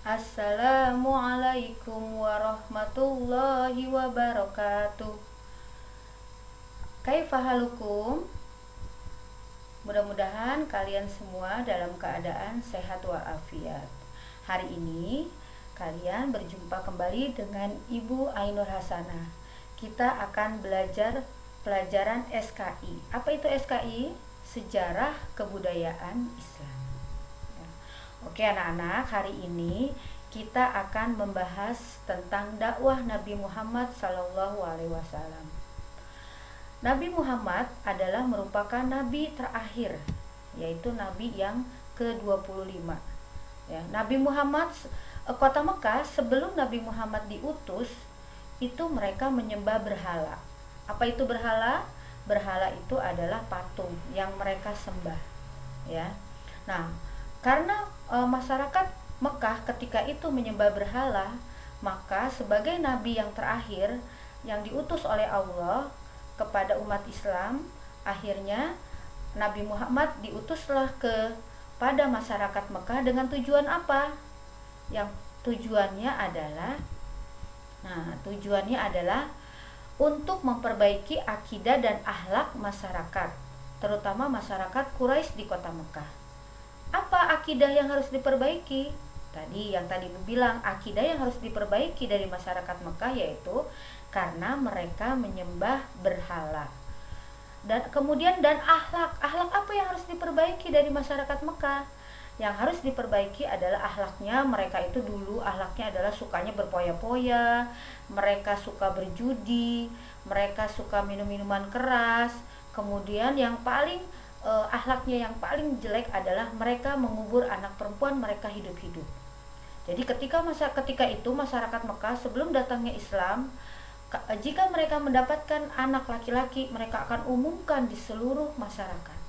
Assalamualaikum warahmatullahi wabarakatuh. Kaifahalukum? Mudah-mudahan kalian semua dalam keadaan sehat walafiat. Hari ini kalian berjumpa kembali dengan Ibu Ainur Hasanah. Kita akan belajar pelajaran SKI. Apa itu SKI? Sejarah Kebudayaan Islam. Oke anak-anak, hari ini kita akan membahas tentang dakwah Nabi Muhammad SAW. Nabi Muhammad adalah merupakan nabi terakhir, yaitu nabi yang ke-25. Ya, Nabi Muhammad, kota Mekah sebelum Nabi Muhammad diutus, itu mereka menyembah berhala. Apa itu berhala? Berhala itu adalah patung yang mereka sembah. Ya. Nah, karena masyarakat Mekah ketika itu menyembah berhala, maka sebagai nabi yang terakhir yang diutus oleh Allah kepada umat Islam, akhirnya Nabi Muhammad diutuslah kepada masyarakat Mekah dengan tujuan apa? Yang tujuannya adalah untuk memperbaiki akidah dan akhlak masyarakat, terutama masyarakat Quraisy di kota Mekah. Apa akidah yang harus diperbaiki? Tadi Ibu bilang, akidah yang harus diperbaiki dari masyarakat Mekah yaitu karena mereka menyembah berhala. Dan kemudian akhlak apa yang harus diperbaiki dari masyarakat Mekah? Yang harus diperbaiki adalah akhlaknya. Mereka itu dulu akhlaknya adalah sukanya berpoya-poya, mereka suka berjudi, mereka suka minum-minuman keras. Kemudian yang paling akhlaknya yang paling jelek adalah mereka mengubur anak perempuan mereka hidup-hidup. Jadi ketika itu masyarakat Mekah sebelum datangnya Islam, jika mereka mendapatkan anak laki-laki, mereka akan umumkan di seluruh masyarakat.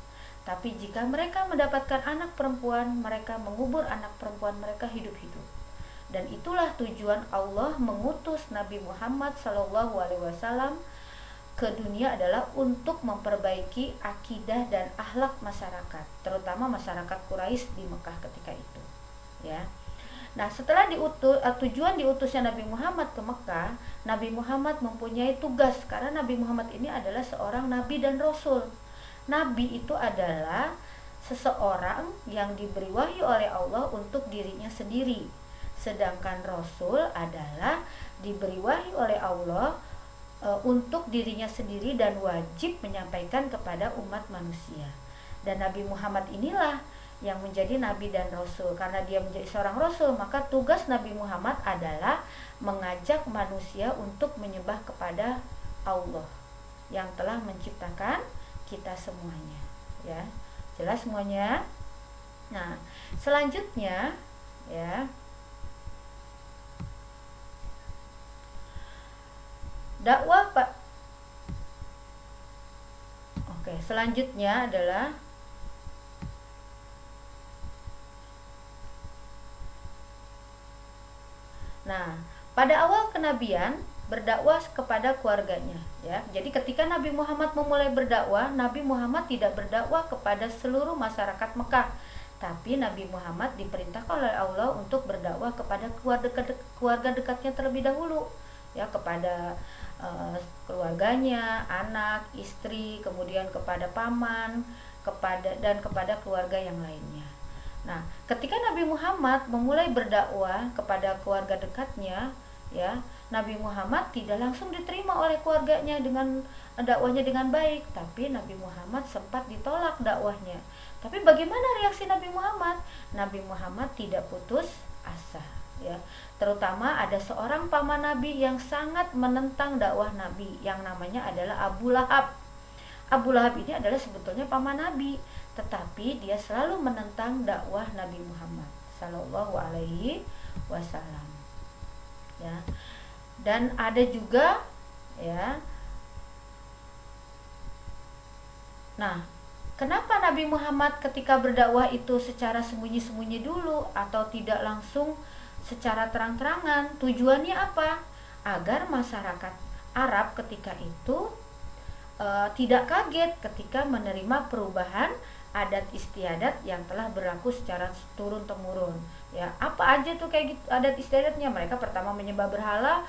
Tapi jika mereka mendapatkan anak perempuan, mereka mengubur anak perempuan mereka hidup-hidup. Dan itulah tujuan Allah mengutus Nabi Muhammad SAW ke dunia adalah untuk memperbaiki akidah dan akhlak masyarakat, terutama masyarakat Quraisy di Mekah ketika itu. Ya. Nah, setelah tujuan diutusnya Nabi Muhammad ke Mekah, Nabi Muhammad mempunyai tugas karena Nabi Muhammad ini adalah seorang nabi dan rasul. Nabi itu adalah seseorang yang diberi wahyu oleh Allah untuk dirinya sendiri. Sedangkan rasul adalah diberi wahyu oleh Allah untuk dirinya sendiri dan wajib menyampaikan kepada umat manusia. Dan Nabi Muhammad inilah yang menjadi nabi dan rasul. Karena dia menjadi seorang rasul, maka tugas Nabi Muhammad adalah mengajak manusia untuk menyembah kepada Allah yang telah menciptakan kita semuanya. Ya, jelas semuanya? Nah, selanjutnya ya, dakwah Pak. Oke, selanjutnya adalah pada awal kenabian berdakwah kepada keluarganya, ya. Jadi ketika Nabi Muhammad memulai berdakwah, Nabi Muhammad tidak berdakwah kepada seluruh masyarakat Mekah, tapi Nabi Muhammad diperintahkan oleh Allah untuk berdakwah kepada keluarga dekatnya terlebih dahulu, ya, kepada keluarganya, anak, istri, kemudian kepada paman, kepada keluarga yang lainnya. Nah, ketika Nabi Muhammad memulai berdakwah kepada keluarga dekatnya, ya, Nabi Muhammad tidak langsung diterima oleh keluarganya dengan dakwahnya dengan baik, tapi Nabi Muhammad sempat ditolak dakwahnya. Tapi bagaimana reaksi Nabi Muhammad? Nabi Muhammad tidak putus asa, ya. Terutama ada seorang paman Nabi yang sangat menentang dakwah Nabi, yang namanya adalah Abu Lahab. Abu Lahab ini adalah sebetulnya paman Nabi, tetapi dia selalu menentang dakwah Nabi Muhammad Sallallahu Alaihi Wasallam. Ya, dan ada juga, ya. Nah, kenapa Nabi Muhammad ketika berdakwah itu secara sembunyi-sembunyi dulu atau tidak langsung secara terang-terangan? Tujuannya apa? Agar masyarakat Arab ketika itu tidak kaget ketika menerima perubahan adat istiadat yang telah berlaku secara turun temurun. Ya, apa aja tuh kayak gitu adat istiadatnya. Mereka pertama menyembah berhala,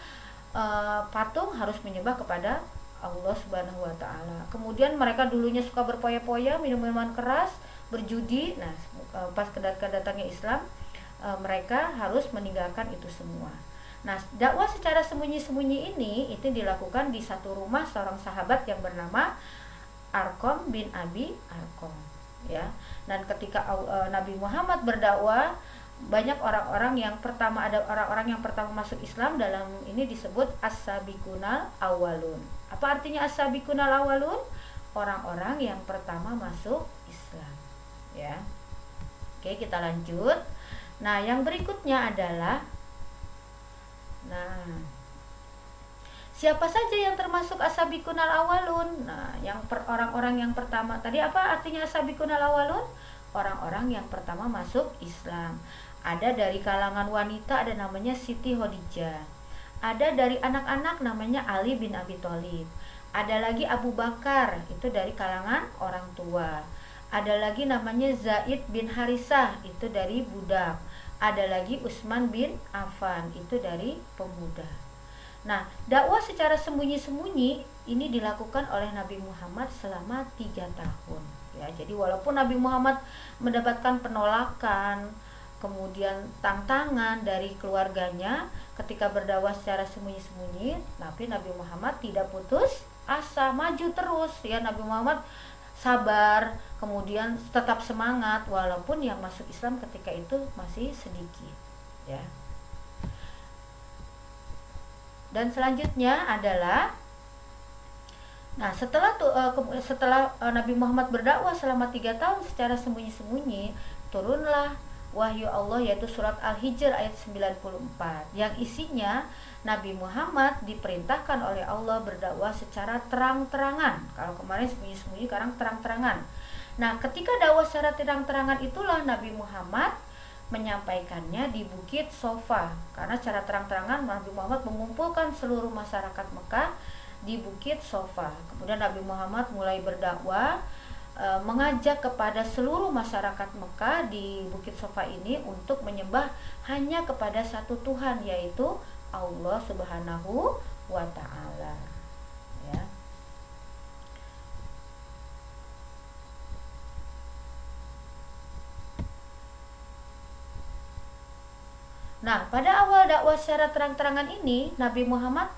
patung, harus menyembah kepada Allah Subhanahu wa taala. Kemudian mereka dulunya suka berpoya-poya, minum minuman keras, berjudi. Nah, pas kedatangnya Islam, mereka harus meninggalkan itu semua. Nah, dakwah secara sembunyi-sembunyi ini itu dilakukan di satu rumah seorang sahabat yang bernama Arqam bin Abi Arqam, ya. Dan ketika Nabi Muhammad berdakwah, banyak orang-orang yang pertama masuk Islam. Dalam ini disebut as-sabiqunal awalun. Apa artinya as-sabiqunal awalun? Orang-orang yang pertama masuk Islam, ya. Oke, kita lanjut. Nah, yang berikutnya adalah siapa saja yang termasuk as-sabiqunal awalun? Nah, orang-orang yang pertama tadi, apa artinya as-sabiqunal awalun? Orang-orang yang pertama masuk Islam. Ada dari kalangan wanita, ada namanya Siti Khadijah. Ada dari anak-anak namanya Ali bin Abi Thalib. Ada lagi Abu Bakar, itu dari kalangan orang tua. Ada lagi namanya Zaid bin Harisah, itu dari budak. Ada lagi Utsman bin Affan, itu dari pemuda. Nah, dakwah secara sembunyi-sembunyi ini dilakukan oleh Nabi Muhammad selama 3 tahun. Ya, jadi walaupun Nabi Muhammad mendapatkan penolakan, kemudian tantangan dari keluarganya ketika berdakwah secara sembunyi-sembunyi, tapi Nabi Muhammad tidak putus asa, maju terus. Ya, Nabi Muhammad sabar, kemudian tetap semangat walaupun yang masuk Islam ketika itu masih sedikit, ya. Dan selanjutnya adalah setelah Nabi Muhammad berdakwah selama 3 tahun secara sembunyi-sembunyi, turunlah wahyu Allah, yaitu surat Al-Hijr ayat 94, yang isinya Nabi Muhammad diperintahkan oleh Allah berdakwah secara terang-terangan. Kalau kemarin sembunyi-sembunyi, sekarang terang-terangan. Nah, ketika dakwah secara terang-terangan itulah Nabi Muhammad menyampaikannya di Bukit Sofa, karena secara terang-terangan Nabi Muhammad mengumpulkan seluruh masyarakat Mekah di Bukit Sofa. Kemudian Nabi Muhammad mulai berdakwah, mengajak kepada seluruh masyarakat Mekah di Bukit Sofa ini untuk menyembah hanya kepada satu Tuhan, yaitu Allah Subhanahu wa ta'ala, ya. Nah, pada awal dakwah secara terang-terangan ini, Nabi Muhammad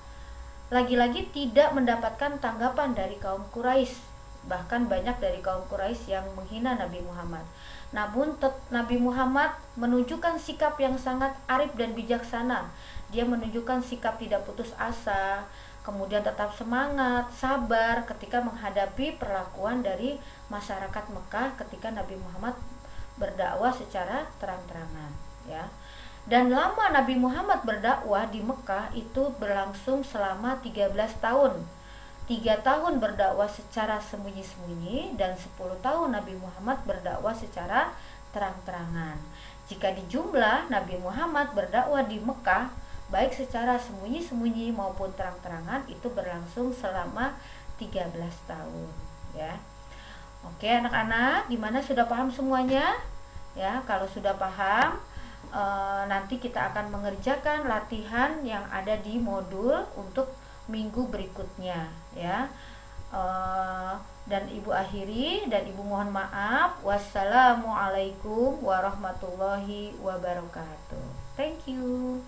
lagi-lagi tidak mendapatkan tanggapan dari kaum Quraisy. Bahkan banyak dari kaum Quraisy yang menghina Nabi Muhammad. Namun Nabi Muhammad menunjukkan sikap yang sangat arif dan bijaksana. Dia menunjukkan sikap tidak putus asa, kemudian tetap semangat, sabar ketika menghadapi perlakuan dari masyarakat Mekah ketika Nabi Muhammad berdakwah secara terang-terangan, ya. Dan lama Nabi Muhammad berdakwah di Mekah itu berlangsung selama 13 tahun. 3 tahun berdakwah secara sembunyi-sembunyi dan 10 tahun Nabi Muhammad berdakwah secara terang-terangan. Jika dijumlah, Nabi Muhammad berdakwah di Mekah baik secara sembunyi-sembunyi maupun terang-terangan itu berlangsung selama 13 tahun, ya. Oke, anak-anak, gimana, sudah paham semuanya? Ya, kalau sudah paham, nanti kita akan mengerjakan latihan yang ada di modul untuk minggu berikutnya, ya. Dan Ibu akhiri dan Ibu mohon maaf. Wassalamualaikum warahmatullahi wabarakatuh. Thank you.